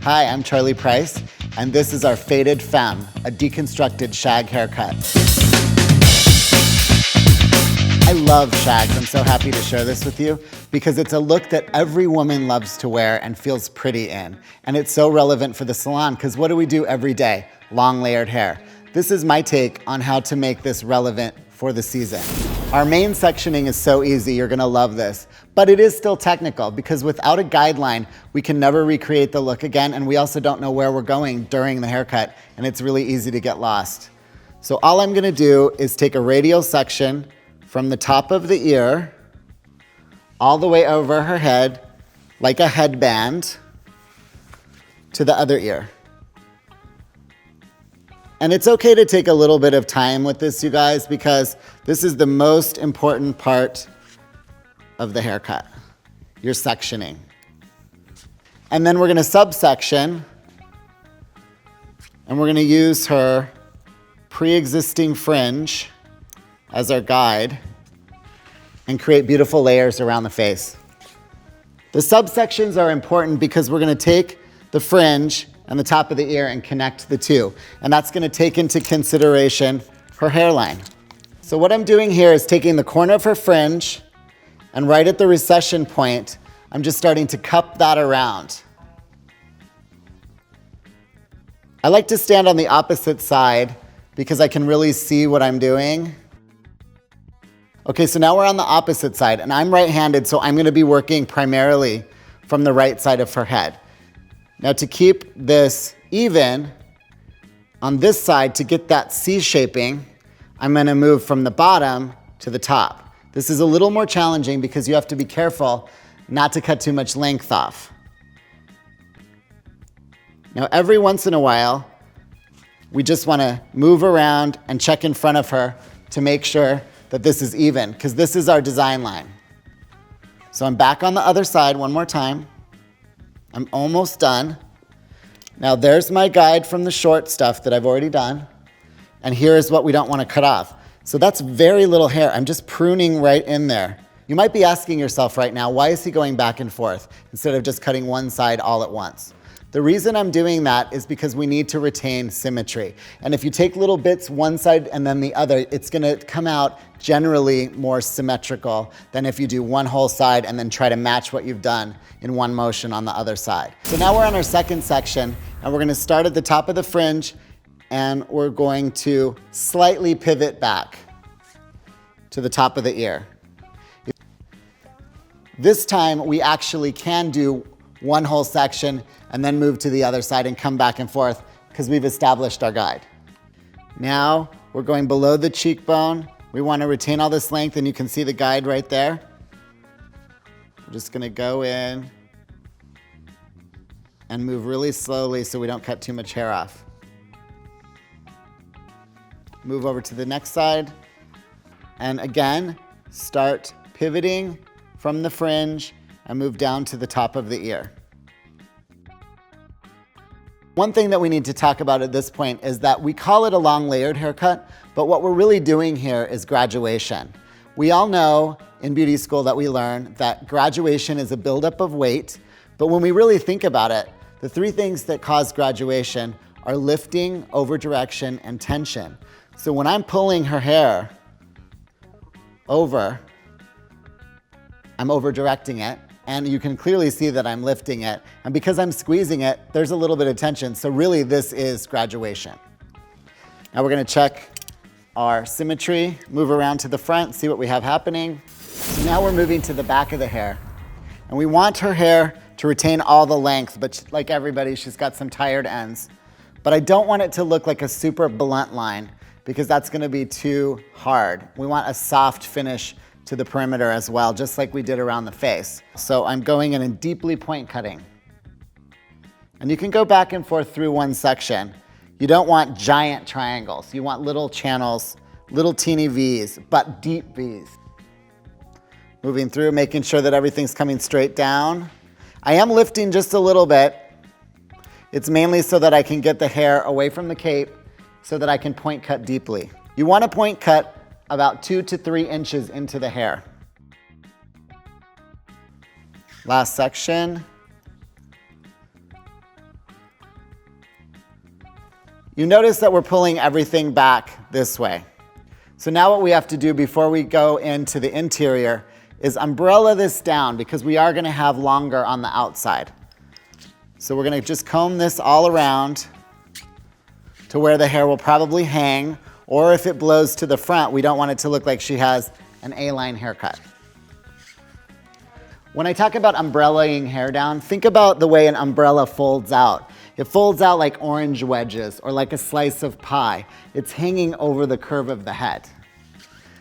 Hi, I'm Charlie Price, and this is our faded Femme, a deconstructed shag haircut. I love shags. I'm so happy to share this with you because it's a look that every woman loves to wear and feels pretty in. And it's so relevant for the salon because what do we do every day? Long layered hair. This is my take on how to make this relevant for the season. Our main sectioning is so easy, you're gonna love this. But it is still technical because without a guideline, we can never recreate the look again, and we also don't know where we're going during the haircut, and it's really easy to get lost. So all I'm gonna do is take a radial section from the top of the ear all the way over her head, like a headband, to the other ear. And it's okay to take a little bit of time with this, you guys, because this is the most important part of the haircut, your sectioning. And then we're gonna subsection, and we're gonna use her pre-existing fringe as our guide and create beautiful layers around the face. The subsections are important because we're gonna take the fringe and the top of the ear and connect the two. And that's gonna take into consideration her hairline. So what I'm doing here is taking the corner of her fringe and right at the recession point, I'm just starting to cup that around. I like to stand on the opposite side because I can really see what I'm doing. Okay, so now we're on the opposite side, and I'm right-handed, so I'm gonna be working primarily from the right side of her head. Now to keep this even, on this side, to get that C shaping, I'm gonna move from the bottom to the top. This is a little more challenging because you have to be careful not to cut too much length off. Now every once in a while, we just wanna move around and check in front of her to make sure that this is even, because this is our design line. So I'm back on the other side one more time. I'm almost done. Now there's my guide from the short stuff that I've already done. And here is what we don't want to cut off. So that's very little hair. I'm just pruning right in there. You might be asking yourself right now, why is he going back and forth instead of just cutting one side all at once? The reason I'm doing that is because we need to retain symmetry. And if you take little bits one side and then the other, it's gonna come out generally more symmetrical than if you do one whole side and then try to match what you've done in one motion on the other side. So now we're on our second section, and we're gonna start at the top of the fringe, and we're going to slightly pivot back to the top of the ear. This time we actually can do one whole section and then move to the other side and come back and forth because we've established our guide. Now we're going below the cheekbone. We want to retain all this length, and you can see the guide right there. We're just gonna go in and move really slowly so we don't cut too much hair off. Move over to the next side, and again, start pivoting from the fringe and move down to the top of the ear. One thing that we need to talk about at this point is that we call it a long layered haircut, but what we're really doing here is graduation. We all know in beauty school that we learn that graduation is a buildup of weight, but when we really think about it, the three things that cause graduation are lifting, over-direction, and tension. So when I'm pulling her hair over, I'm over-directing it, and you can clearly see that I'm lifting it. And because I'm squeezing it, there's a little bit of tension. So really, this is graduation. Now we're gonna check our symmetry, move around to the front, see what we have happening. So now we're moving to the back of the hair. And we want her hair to retain all the length, but like everybody, she's got some tired ends. But I don't want it to look like a super blunt line because that's gonna be too hard. We want a soft finish to the perimeter as well, just like we did around the face. So I'm going in and deeply point cutting. And you can go back and forth through one section. You don't want giant triangles. You want little channels, little teeny V's, but deep V's. Moving through, making sure that everything's coming straight down. I am lifting just a little bit. It's mainly so that I can get the hair away from the cape so that I can point cut deeply. You want to point cut about 2 to 3 inches into the hair. Last section. You notice that we're pulling everything back this way. So now what we have to do before we go into the interior is umbrella this down because we are going to have longer on the outside. So we're going to just comb this all around to where the hair will probably hang, or if it blows to the front, we don't want it to look like she has an A-line haircut. When I talk about umbrellaing hair down, think about the way an umbrella folds out. It folds out like orange wedges or like a slice of pie. It's hanging over the curve of the head.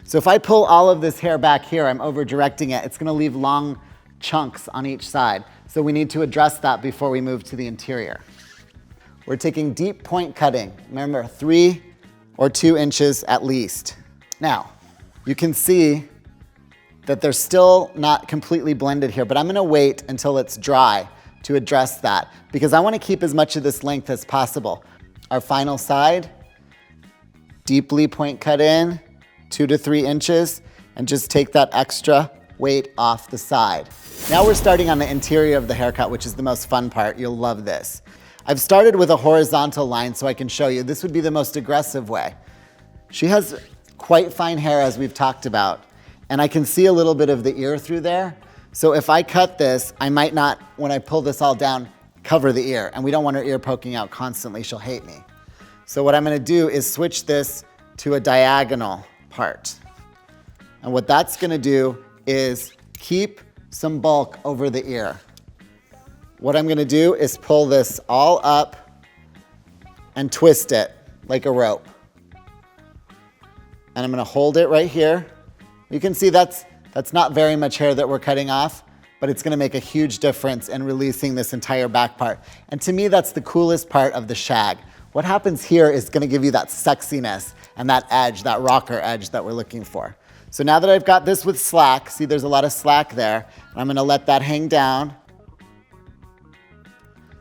So if I pull all of this hair back here, I'm over directing it. It's going to leave long chunks on each side. So we need to address that before we move to the interior. We're taking deep point cutting. Remember, 3 or 2 inches at least. Now, you can see that they're still not completely blended here, but I'm going to wait until it's dry to address that because I want to keep as much of this length as possible. Our final side, deeply point cut in, 2 to 3 inches, and just take that extra weight off the side. Now we're starting on the interior of the haircut, which is the most fun part. You'll love this. I've started with a horizontal line so I can show you. This would be the most aggressive way. She has quite fine hair, as we've talked about, and I can see a little bit of the ear through there. So if I cut this, I might not, when I pull this all down, cover the ear, and we don't want her ear poking out constantly. She'll hate me. So what I'm going to do is switch this to a diagonal part. And what that's going to do is keep some bulk over the ear. What I'm going to do is pull this all up and twist it like a rope. And I'm going to hold it right here. You can see that's not very much hair that we're cutting off, but it's going to make a huge difference in releasing this entire back part. And to me, that's the coolest part of the shag. What happens here is going to give you that sexiness and that edge, that rocker edge that we're looking for. So now that I've got this with slack, see there's a lot of slack there, and I'm going to let that hang down.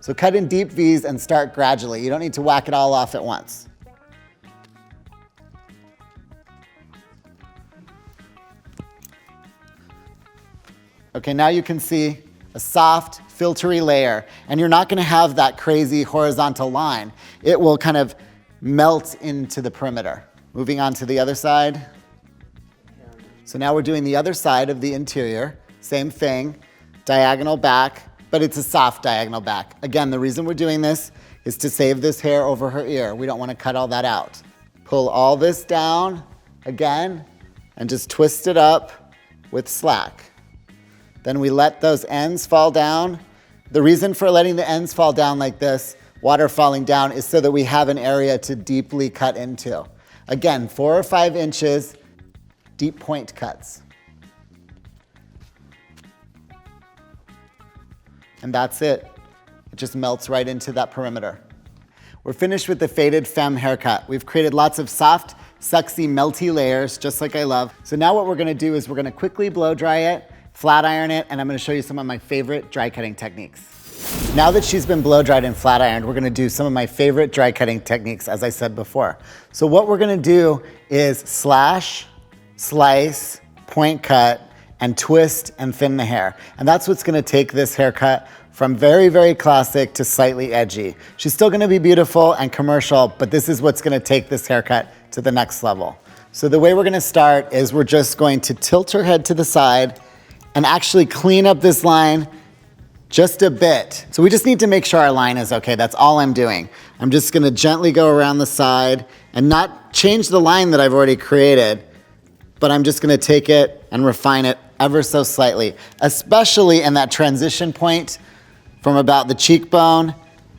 So cut in deep V's and start gradually. You don't need to whack it all off at once. Okay, now you can see a soft, filtery layer, and you're not going to have that crazy horizontal line. It will kind of melt into the perimeter. Moving on to the other side. So now we're doing the other side of the interior. Same thing, diagonal back, but it's a soft diagonal back. Again, the reason we're doing this is to save this hair over her ear. We don't want to cut all that out. Pull all this down again and just twist it up with slack. Then we let those ends fall down. The reason for letting the ends fall down like this, water falling down, is so that we have an area to deeply cut into. Again, 4 or 5 inches, deep point cuts. And that's it. It just melts right into that perimeter. We're finished with the faded Femme haircut. We've created lots of soft, sexy, melty layers, just like I love. So now what we're gonna do is we're gonna quickly blow dry it, flat iron it, and I'm gonna show you some of my favorite dry cutting techniques. Now that she's been blow dried and flat ironed, we're gonna do some of my favorite dry cutting techniques, as I said before. So what we're gonna do is slash, slice, point cut, and twist and thin the hair. And that's what's gonna take this haircut from very, very classic to slightly edgy. She's still gonna be beautiful and commercial, but this is what's gonna take this haircut to the next level. So the way we're gonna start is we're just going to tilt her head to the side and actually clean up this line just a bit. So we just need to make sure our line is okay. That's all I'm doing. I'm just gonna gently go around the side and not change the line that I've already created, but I'm just gonna take it and refine it ever so slightly, especially in that transition point from about the cheekbone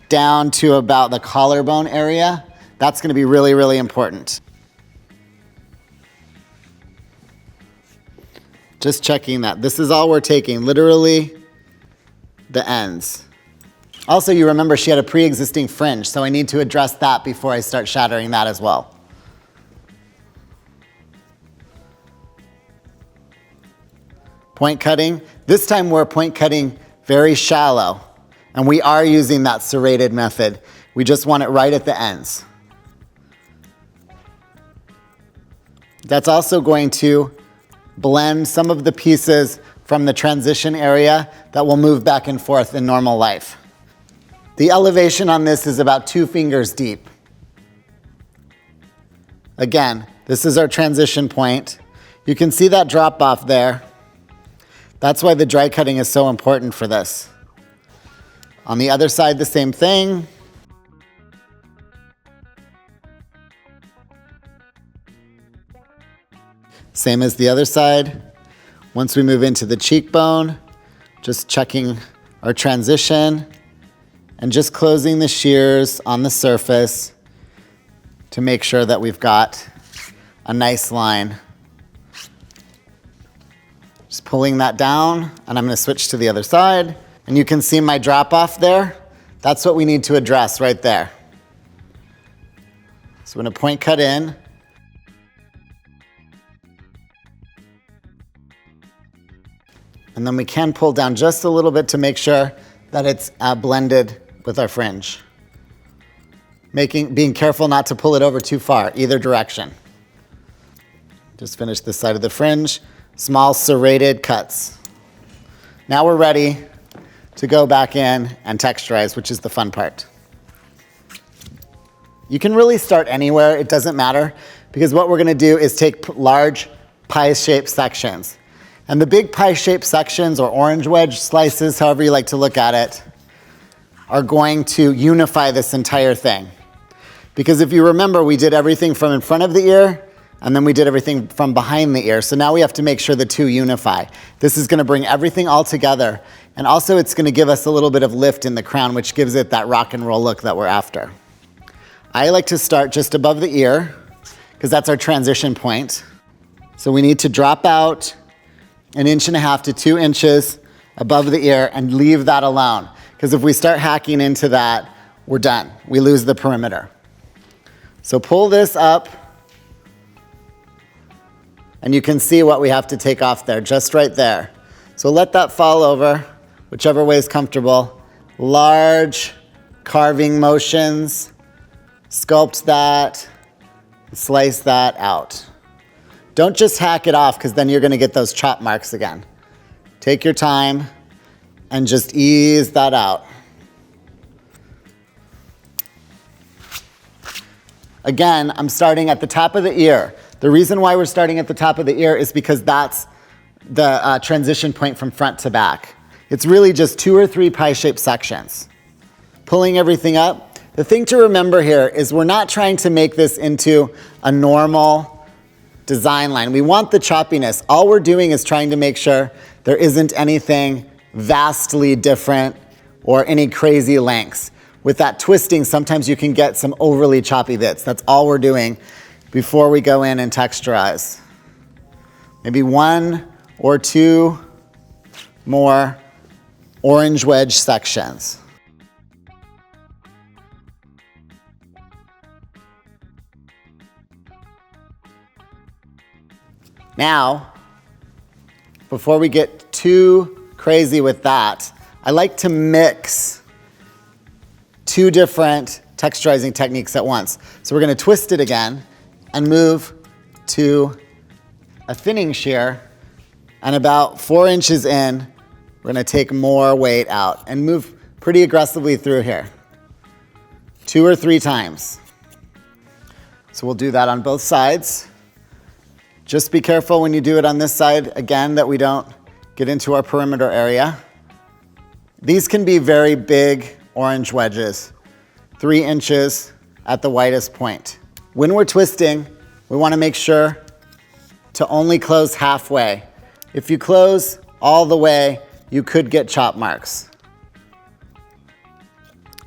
down to about the collarbone area. That's gonna be really, really important. Just checking that. This is all we're taking, literally the ends. Also, you remember she had a pre-existing fringe, so I need to address that before I start shattering that as well. Point cutting. This time we're point cutting very shallow, and we are using that serrated method. We just want it right at the ends. That's also going to blend some of the pieces from the transition area that will move back and forth in normal life. The elevation on this is about 2 fingers deep. Again, this is our transition point. You can see that drop off there. That's why the dry cutting is so important for this. On the other side, the same thing. Same as the other side. Once we move into the cheekbone, just checking our transition and just closing the shears on the surface to make sure that we've got a nice line. Just pulling that down, and I'm gonna switch to the other side. And you can see my drop off there. That's what we need to address right there. So I'm gonna point cut in. And then we can pull down just a little bit to make sure that it's blended with our fringe. Being careful not to pull it over too far, either direction. Just finish this side of the fringe. Small serrated cuts. Now we're ready to go back in and texturize, which is the fun part. You can really start anywhere, it doesn't matter, because what we're gonna do is take large pie-shaped sections. And the big pie-shaped sections, or orange wedge slices, however you like to look at it, are going to unify this entire thing. Because if you remember, we did everything from in front of the ear, and then we did everything from behind the ear. So now we have to make sure the two unify. This is gonna bring everything all together. And also it's gonna give us a little bit of lift in the crown, which gives it that rock and roll look that we're after. I like to start just above the ear, because that's our transition point. So we need to drop out 1.5 to 2 inches above the ear and leave that alone. Because if we start hacking into that, we're done. We lose the perimeter. So pull this up, and you can see what we have to take off there, just right there. So let that fall over, whichever way is comfortable. Large carving motions, sculpt that, slice that out. Don't just hack it off, because then you're gonna get those chop marks again. Take your time and just ease that out. Again, I'm starting at the top of the ear. The reason why we're starting at the top of the ear is because that's the transition point from front to back. It's really just 2 or 3 pie-shaped sections. Pulling everything up. The thing to remember here is we're not trying to make this into a normal design line. We want the choppiness. All we're doing is trying to make sure there isn't anything vastly different or any crazy lengths. With that twisting, sometimes you can get some overly choppy bits. That's all we're doing before we go in and texturize. Maybe 1 or 2 more orange wedge sections. Now, before we get too crazy with that, I like to mix 2 different texturizing techniques at once. So we're gonna twist it again and move to a thinning shear, and about 4 inches in, we're gonna take more weight out and move pretty aggressively through here. 2 or 3 times. So we'll do that on both sides. Just be careful when you do it on this side, again, that we don't get into our perimeter area. These can be very big orange wedges, 3 inches at the widest point. When we're twisting, we want to make sure to only close halfway. If you close all the way, you could get chop marks.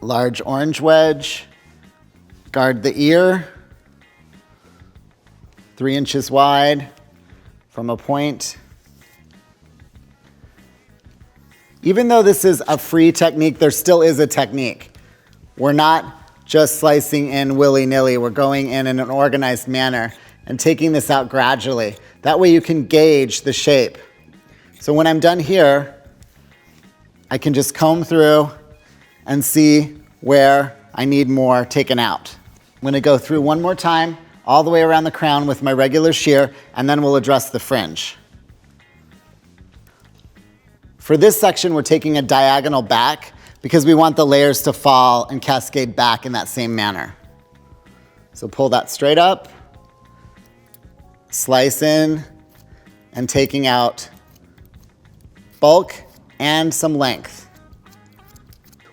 Large orange wedge, guard the ear, 3 inches wide from a point. Even though this is a free technique, there still is a technique. We're not just slicing in willy-nilly. We're going in an organized manner and taking this out gradually. That way you can gauge the shape. So when I'm done here, I can just comb through and see where I need more taken out. I'm gonna go through one more time, all the way around the crown with my regular shear, and then we'll address the fringe. For this section, we're taking a diagonal back because we want the layers to fall and cascade back in that same manner. So pull that straight up, slice in and taking out bulk and some length.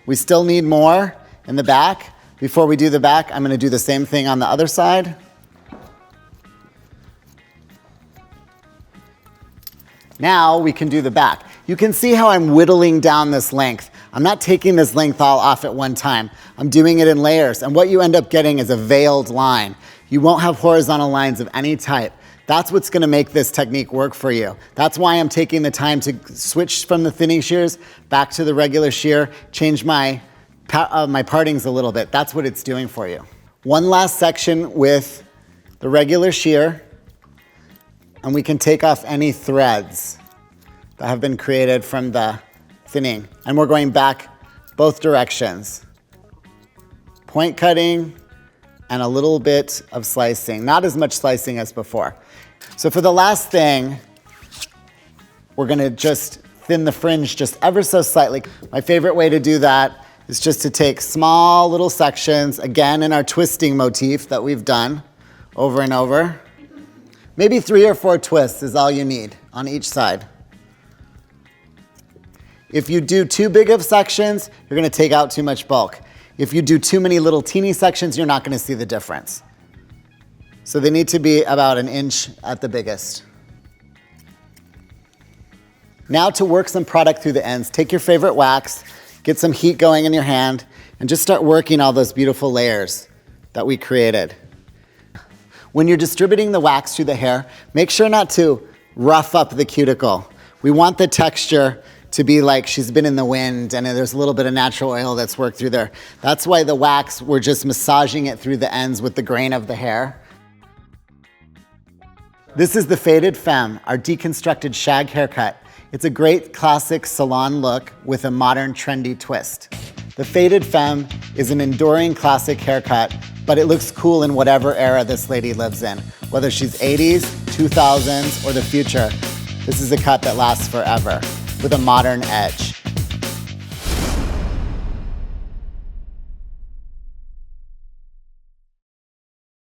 We still need more in the back. Before we do the back, I'm going to do the same thing on the other side. Now we can do the back. You can see how I'm whittling down this length. I'm not taking this length all off at one time. I'm doing it in layers, and what you end up getting is a veiled line. You won't have horizontal lines of any type. That's what's gonna make this technique work for you. That's why I'm taking the time to switch from the thinning shears back to the regular shear, change my partings a little bit. That's what it's doing for you. One last section with the regular shear, and we can take off any threads that have been created from the thinning. And we're going back both directions. Point cutting and a little bit of slicing. Not as much slicing as before. So for the last thing, we're gonna just thin the fringe just ever so slightly. My favorite way to do that is just to take small little sections, again in our twisting motif that we've done over and over. Maybe 3 or 4 twists is all you need on each side. If you do too big of sections, you're gonna take out too much bulk. If you do too many little teeny sections, you're not gonna see the difference. So they need to be about 1 inch at the biggest. Now to work some product through the ends, take your favorite wax, get some heat going in your hand, and just start working all those beautiful layers that we created. When you're distributing the wax through the hair, make sure not to rough up the cuticle. We want the texture to be like she's been in the wind and there's a little bit of natural oil that's worked through there. That's why the wax, we're just massaging it through the ends with the grain of the hair. This is the Faded Femme, our deconstructed shag haircut. It's a great classic salon look with a modern trendy twist. The Faded Femme is an enduring classic haircut, but it looks cool in whatever era this lady lives in. Whether she's 80s, 2000s, or the future, this is a cut that lasts forever with a modern edge.